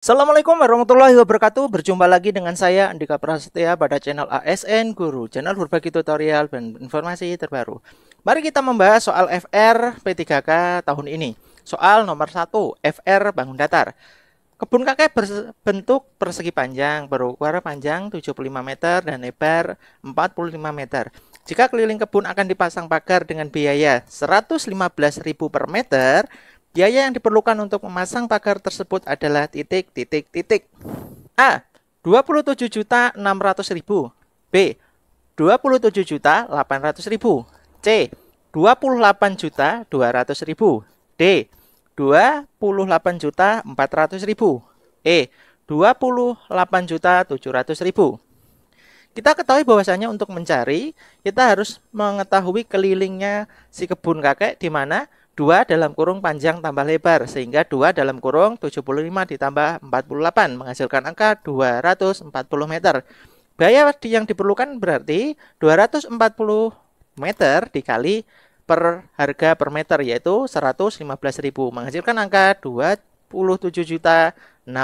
Assalamualaikum warahmatullahi wabarakatuh. Berjumpa lagi dengan saya Andika Prasetya pada channel ASN Guru, channel berbagi tutorial dan informasi terbaru. Mari kita membahas soal FR P3K tahun ini. Soal nomor 1, FR bangun datar. Kebun kakek berbentuk persegi panjang, berukur panjang 75 meter dan lebar 45 meter. Jika keliling kebun akan dipasang pagar dengan biaya 115.000 per meter, biaya yang diperlukan untuk memasang pagar tersebut adalah A. 27.600.000, B. 27.800.000, C. 28.200.000, D. 28.400.000, E. 28.700.000. Kita ketahui bahwasanya untuk mencari, kita harus mengetahui kelilingnya si kebun kakek di mana 2 dalam kurung panjang tambah lebar, sehingga 2 dalam kurung 75 ditambah 48 menghasilkan angka 240 meter. Biaya yang diperlukan berarti 240 meter dikali per harga per meter, yaitu 115.000 menghasilkan angka 27.600.000.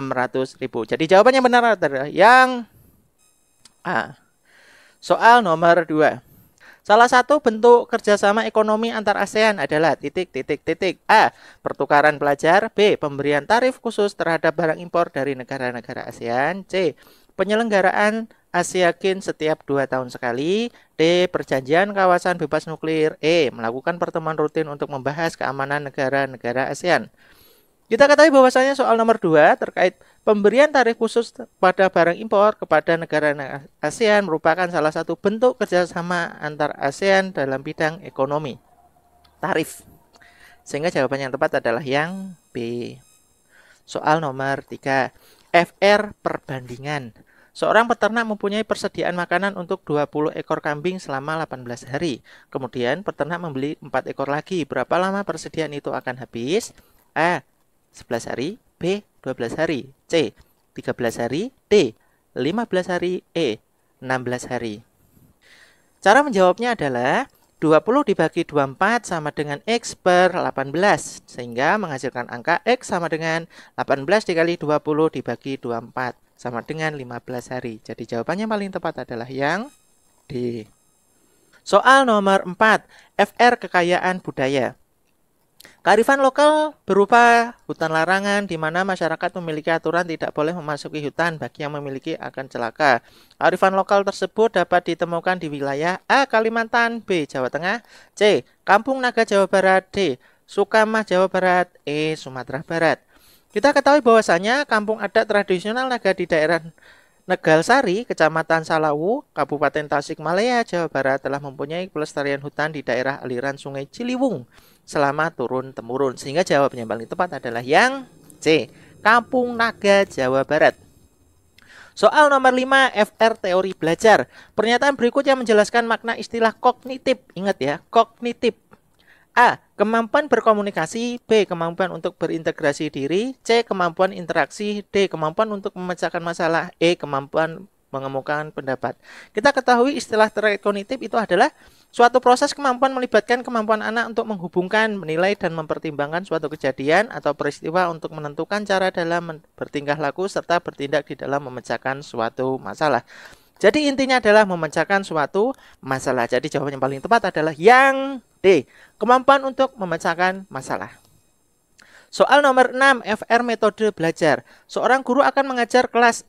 Jadi jawabannya benar adalah yang A. Soal nomor 2. Salah satu bentuk kerjasama ekonomi antar ASEAN adalah A. Pertukaran pelajar, B. Pemberian tarif khusus terhadap barang impor dari negara-negara ASEAN, C. Penyelenggaraan Asia Games setiap 2 tahun sekali, D. Perjanjian kawasan bebas nuklir, E. Melakukan pertemuan rutin untuk membahas keamanan negara-negara ASEAN. Kita ketahui bahwasanya soal nomor 2 terkait pemberian tarif khusus pada barang impor kepada negara ASEAN merupakan salah satu bentuk kerjasama antar ASEAN dalam bidang ekonomi tarif. Sehingga jawaban yang tepat adalah yang B. Soal nomor 3. FR perbandingan. Seorang peternak mempunyai persediaan makanan untuk 20 ekor kambing selama 18 hari. Kemudian peternak membeli 4 ekor lagi. Berapa lama persediaan itu akan habis? A. 11 hari, B. 12 hari, C. 13 hari, D. 15 hari, E. 16 hari. Cara menjawabnya adalah 20 dibagi 24 sama dengan X per 18, sehingga menghasilkan angka X sama dengan 18 dikali 20 dibagi 24 sama dengan 15 hari. Jadi jawabannya paling tepat adalah yang D. Soal nomor 4, FR kekayaan budaya. Kearifan lokal berupa hutan larangan di mana masyarakat memiliki aturan tidak boleh memasuki hutan, bagi yang memiliki akan celaka. Kearifan lokal tersebut dapat ditemukan di wilayah A. Kalimantan, B. Jawa Tengah, C. Kampung Naga Jawa Barat, D. Sukamah Jawa Barat, E. Sumatera Barat. Kita ketahui bahwasanya kampung adat tradisional Naga di daerah Negalsari, Kecamatan Salawu, Kabupaten Tasikmalaya, Jawa Barat telah mempunyai pelestarian hutan di daerah aliran Sungai Ciliwung selama turun-temurun. Sehingga jawabannya paling tepat adalah yang C. Kampung Naga Jawa Barat. Soal nomor 5, FR teori belajar. Pernyataan berikut yang menjelaskan makna istilah kognitif. Ingat ya, kognitif. A. Kemampuan berkomunikasi, B. Kemampuan untuk berintegrasi diri, C. Kemampuan interaksi, D. Kemampuan untuk memecahkan masalah, E. Kemampuan mengemukakan pendapat. Kita ketahui istilah teori kognitif itu adalah suatu proses kemampuan melibatkan kemampuan anak untuk menghubungkan, menilai, dan mempertimbangkan suatu kejadian atau peristiwa untuk menentukan cara dalam bertingkah laku serta bertindak di dalam memecahkan suatu masalah. Jadi intinya adalah memecahkan suatu masalah. Jadi jawaban yang paling tepat adalah yang D. Kemampuan untuk memecahkan masalah. Soal nomor 6, FR metode belajar. Seorang guru akan mengajar kelas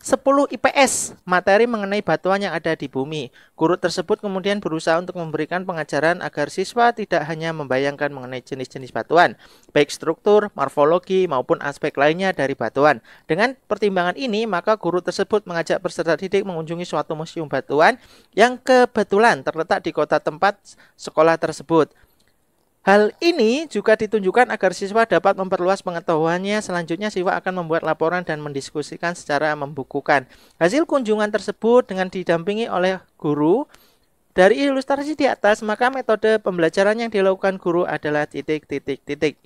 10 IPS materi mengenai batuan yang ada di bumi. Guru tersebut kemudian berusaha untuk memberikan pengajaran agar siswa tidak hanya membayangkan mengenai jenis-jenis batuan, baik struktur, morfologi, maupun aspek lainnya dari batuan. Dengan pertimbangan ini, maka guru tersebut mengajak peserta didik mengunjungi suatu museum batuan yang kebetulan terletak di kota tempat sekolah tersebut. Hal ini juga ditunjukkan agar siswa dapat memperluas pengetahuannya. Selanjutnya siswa akan membuat laporan dan mendiskusikan secara membukukan. Hasil kunjungan tersebut dengan didampingi oleh guru. Dari ilustrasi di atas, maka metode pembelajaran yang dilakukan guru adalah titik.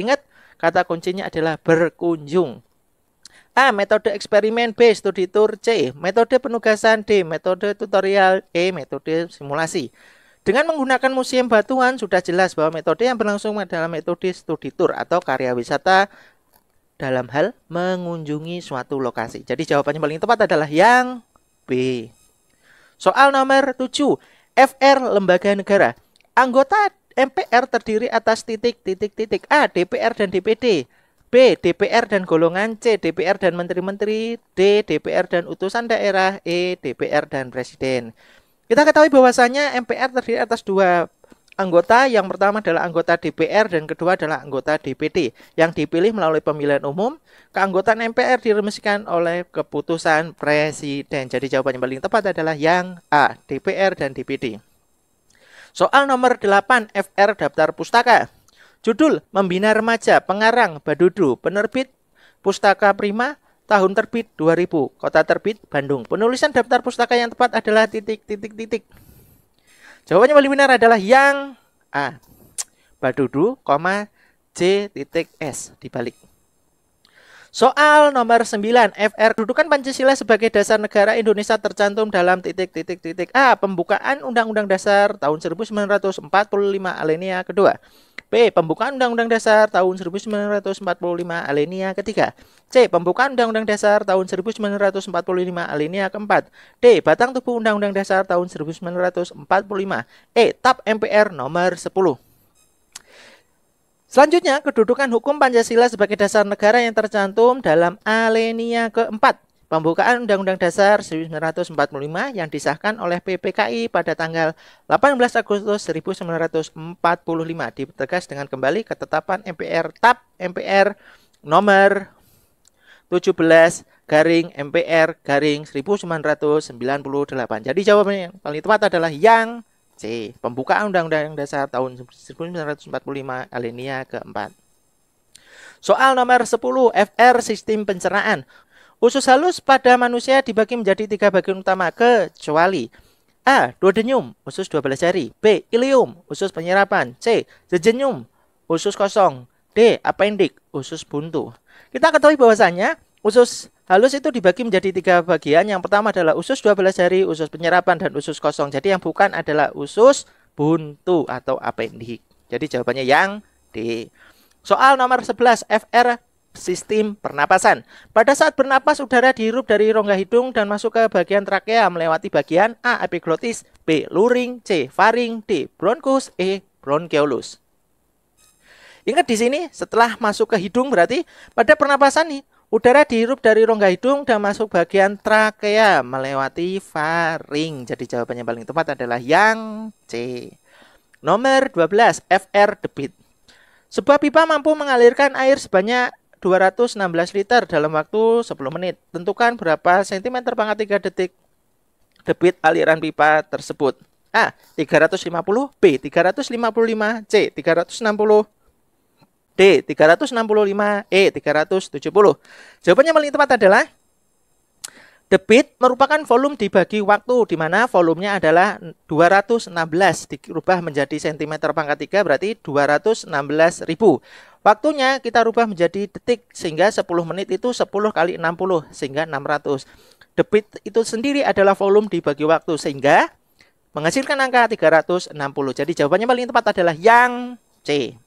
Ingat, kata kuncinya adalah berkunjung. A. Metode eksperimen, B. Studi tour, C. Metode penugasan, D. Metode tutorial, E. Metode simulasi. Dengan menggunakan museum batuan, sudah jelas bahwa metode yang berlangsung adalah metode studi tour atau karya wisata dalam hal mengunjungi suatu lokasi. Jadi jawabannya paling tepat adalah yang B. Soal nomor 7. FR lembaga negara. Anggota MPR terdiri atas titik. A. DPR dan DPD. B. DPR dan golongan. C. DPR dan menteri-menteri. D. DPR dan utusan daerah. E. DPR dan presiden. Kita ketahui bahwasanya MPR terdiri atas dua anggota. Yang pertama adalah anggota DPR dan kedua adalah anggota DPD yang dipilih melalui pemilihan umum. Keanggotaan MPR dirumuskan oleh keputusan presiden. Jadi jawaban yang paling tepat adalah yang A, DPR dan DPD. Soal nomor 8, FR daftar pustaka. Judul: Membina Remaja, pengarang Badudu, penerbit Pustaka Prima, tahun terbit 2000, kota terbit Bandung. Penulisan daftar pustaka yang tepat adalah titik. Jawabannya paling benar adalah yang A, Badudu, J.S dibalik. Soal nomor 9, FR kedudukan Pancasila sebagai dasar negara Indonesia tercantum dalam titik. A. Pembukaan Undang-Undang Dasar tahun 1945 alinea kedua. B. Pembukaan Undang-Undang Dasar tahun 1945 alinea ketiga. C. Pembukaan Undang-Undang Dasar tahun 1945 alinea keempat. D. Batang tubuh Undang-Undang Dasar tahun 1945. E. TAP MPR nomor 10. Selanjutnya, kedudukan hukum Pancasila sebagai dasar negara yang tercantum dalam alinea keempat. Pembukaan Undang-Undang Dasar 1945 yang disahkan oleh PPKI pada tanggal 18 Agustus 1945 ditegas dengan kembali ketetapan MPR TAP MPR nomor 17 garing MPR garing 1998. Jadi jawabannya yang paling tepat adalah yang C. Pembukaan Undang-Undang Dasar tahun 1945 alinea keempat. Soal nomor 10, FR sistem pencernaan. Usus halus pada manusia dibagi menjadi 3 bagian utama kecuali A. Duodenum, usus 12 jari. B. Ileum, usus penyerapan. C. Jejunum, usus kosong. D. Appendix, usus buntu. Kita ketahui bahwasanya usus halus itu dibagi menjadi 3 bagian. Yang pertama adalah usus 12 jari, usus penyerapan, dan usus kosong. Jadi yang bukan adalah usus buntu atau appendix. Jadi jawabannya yang D. Soal nomor 11, FR sistem pernapasan. Pada saat bernapas, udara dihirup dari rongga hidung dan masuk ke bagian trakea melewati bagian A. Epiglottis, B. Luring, C. Faring, D. Bronchus, E. Bronchiolus. Ingat di sini setelah masuk ke hidung berarti pada pernapasan nih udara dihirup dari rongga hidung dan masuk bagian trakea melewati faring. Jadi jawabannya paling tepat adalah yang C. Nomor 12, FR debit. Sebuah pipa mampu mengalirkan air sebanyak 216 liter dalam waktu 10 menit. Tentukan berapa cm pangkat 3 detik debit aliran pipa tersebut. A. 350, B. 355, C. 360, D. 365, E. 370. Jawabannya paling tepat adalah debit merupakan volume dibagi waktu, di mana volumenya adalah 216 dirubah menjadi cm pangkat 3 berarti 216.000. Waktunya kita rubah menjadi detik sehingga 10 menit itu 10 kali 60 sehingga 600. Debit itu sendiri adalah volume dibagi waktu sehingga menghasilkan angka 360. Jadi jawabannya paling tepat adalah yang C.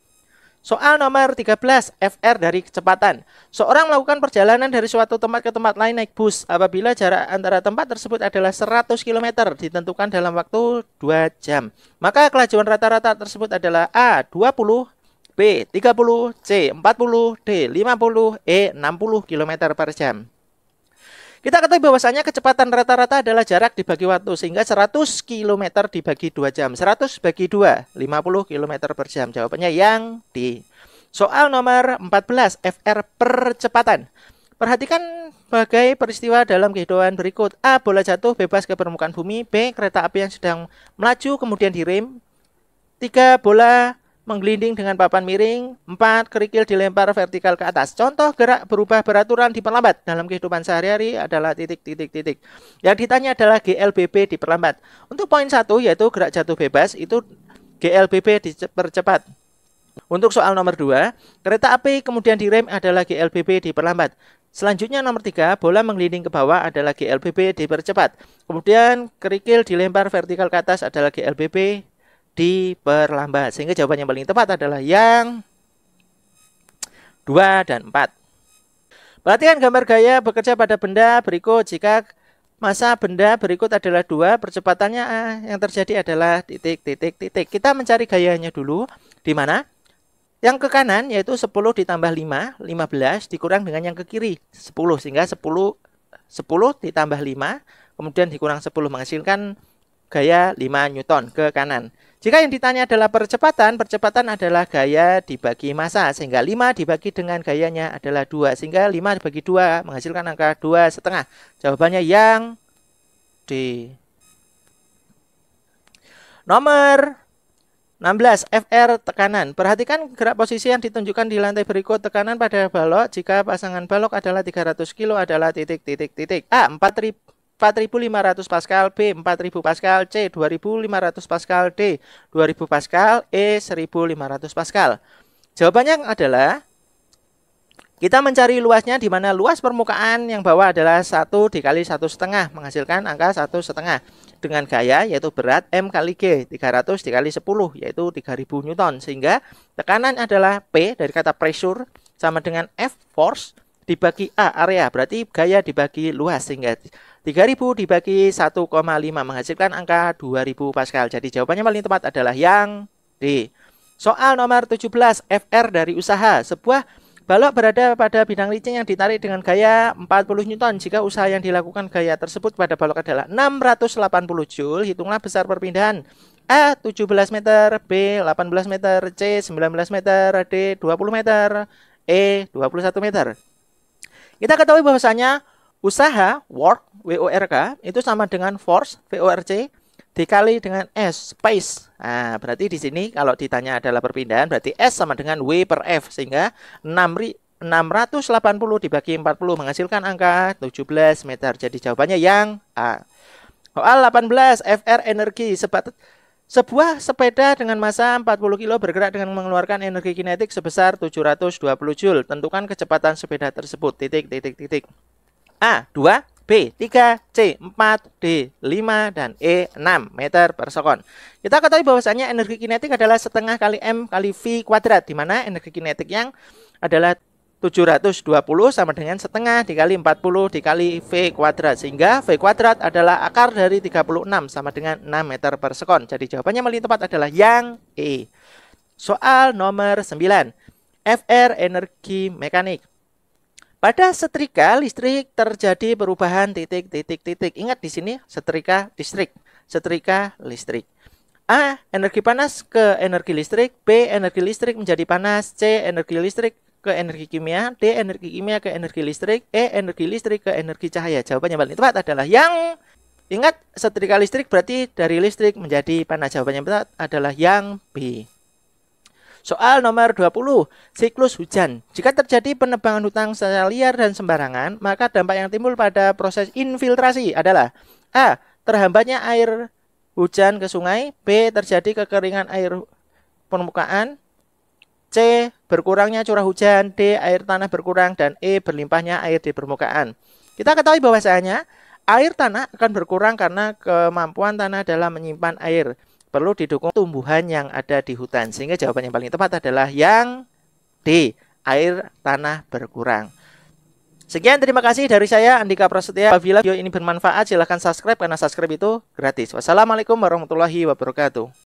Soal nomor 13, FR dari kecepatan. Seorang melakukan perjalanan dari suatu tempat ke tempat lain naik bus. Apabila jarak antara tempat tersebut adalah 100 km ditentukan dalam waktu 2 jam. Maka kelajuan rata-rata tersebut adalah A. 20, B. 30, C. 40, D. 50, E. 60 km per jam. Kita ketahui bahwasanya kecepatan rata-rata adalah jarak dibagi waktu sehingga 100 km dibagi 2 jam. 100 bagi 2, 50 km per jam. Jawabannya yang D. Soal nomor 14, FR percepatan. Perhatikan bagai peristiwa dalam kehidupan berikut. A. Bola jatuh bebas ke permukaan bumi. B. Kereta api yang sedang melaju kemudian direm. 3. Bola menggelinding dengan papan miring. 4. Kerikil dilempar vertikal ke atas. Contoh gerak berubah beraturan diperlambat dalam kehidupan sehari-hari adalah titik. Yang ditanya adalah GLBB diperlambat. Untuk poin 1 yaitu gerak jatuh bebas itu GLBB dipercepat. Untuk soal nomor 2, kereta api kemudian direm adalah GLBB diperlambat. Selanjutnya nomor 3, bola menggelinding ke bawah adalah GLBB dipercepat. Kemudian kerikil dilempar vertikal ke atas adalah GLBB diperlambat. Sehingga jawaban yang paling tepat adalah yang 2 dan 4. Perhatikan gambar gaya bekerja pada benda berikut. Jika massa benda berikut adalah 2, percepatannya yang terjadi adalah titik, titik, titik. Kita mencari gayanya dulu. Di mana? Yang ke kanan yaitu 10 ditambah 5, 15 dikurang dengan yang ke kiri 10, sehingga 10 ditambah 5 kemudian dikurang 10 menghasilkan gaya 5 Newton ke kanan. Jika yang ditanya adalah percepatan adalah gaya dibagi massa, sehingga 5 dibagi dengan gayanya adalah 2, sehingga 5 dibagi 2 menghasilkan angka 2,5. Jawabannya yang D. Nomor 16. FR tekanan. Perhatikan gerak posisi yang ditunjukkan di lantai berikut. Tekanan pada balok jika pasangan balok adalah 300 kilo adalah titik, titik, titik. A. 4.500 Pascal, B. 4.000 Pascal, C. 2.500 Pascal, D. 2.000 Pascal, E. 1.500 Pascal. Jawabannya adalah kita mencari luasnya, di mana luas permukaan yang bawah adalah 1 dikali 1,5 menghasilkan angka 1,5 dengan gaya yaitu berat M kali G 300 dikali 10 yaitu 3.000 Newton, sehingga tekanan adalah P dari kata pressure sama dengan F force dibagi A area, berarti gaya dibagi luas, sehingga 3.000 dibagi 1,5 menghasilkan angka 2.000 Pascal. Jadi jawabannya paling tepat adalah yang D. Soal nomor 17. FR dari usaha. Sebuah balok berada pada bidang licin yang ditarik dengan gaya 40 Newton. Jika usaha yang dilakukan gaya tersebut pada balok adalah 680 Joule, hitunglah besar perpindahan. A. 17 meter, B. 18 meter, C. 19 meter, D. 20 meter, E. 21 meter. Kita ketahui bahwasanya usaha, work, WORK, itu sama dengan force, VORC, dikali dengan S, space. Nah, berarti di sini kalau ditanya adalah perpindahan, berarti S sama dengan W per F, sehingga 680 dibagi 40 menghasilkan angka 17 meter. Jadi jawabannya yang A. Soal 18. FR energi. Sebuah sepeda dengan massa 40 kg bergerak dengan mengeluarkan energi kinetik sebesar 720 Joule. Tentukan kecepatan sepeda tersebut. Titik, titik, titik. A. 2, B. 3, C. 4, D. 5, dan E. 6 meter per sekon. Kita ketahui bahwasanya energi kinetik adalah setengah kali M kali V kuadrat, di mana energi kinetik yang adalah 720 sama dengan setengah dikali 40 dikali V kuadrat, sehingga V kuadrat adalah akar dari 36 sama dengan 6 meter per sekon. Jadi jawabannya paling tepat adalah yang E. Soal nomor 9. FR energi mekanik. Pada setrika listrik terjadi perubahan titik, titik, titik. Ingat di sini setrika listrik, setrika listrik. A. Energi panas ke energi listrik, B. Energi listrik menjadi panas, C. Energi listrik ke energi kimia, D. Energi kimia ke energi listrik, E. Energi listrik ke energi cahaya. Jawabannya paling tepat adalah yang, ingat setrika listrik berarti dari listrik menjadi panas. Jawabannya tepat adalah yang B. Soal nomor 20. Siklus hujan. Jika terjadi penebangan hutan secara liar dan sembarangan, maka dampak yang timbul pada proses infiltrasi adalah A. Terhambatnya air hujan ke sungai, B. Terjadi kekeringan air permukaan, C. Berkurangnya curah hujan, D. Air tanah berkurang, dan E. Berlimpahnya air di permukaan. Kita ketahui bahwasanya air tanah akan berkurang karena kemampuan tanah dalam menyimpan air perlu didukung tumbuhan yang ada di hutan, sehingga jawaban yang paling tepat adalah yang D. Air tanah berkurang. Sekian, terima kasih dari saya Andika Prasetya. Apabila video ini bermanfaat silahkan subscribe karena subscribe itu gratis. Wassalamualaikum warahmatullahi wabarakatuh.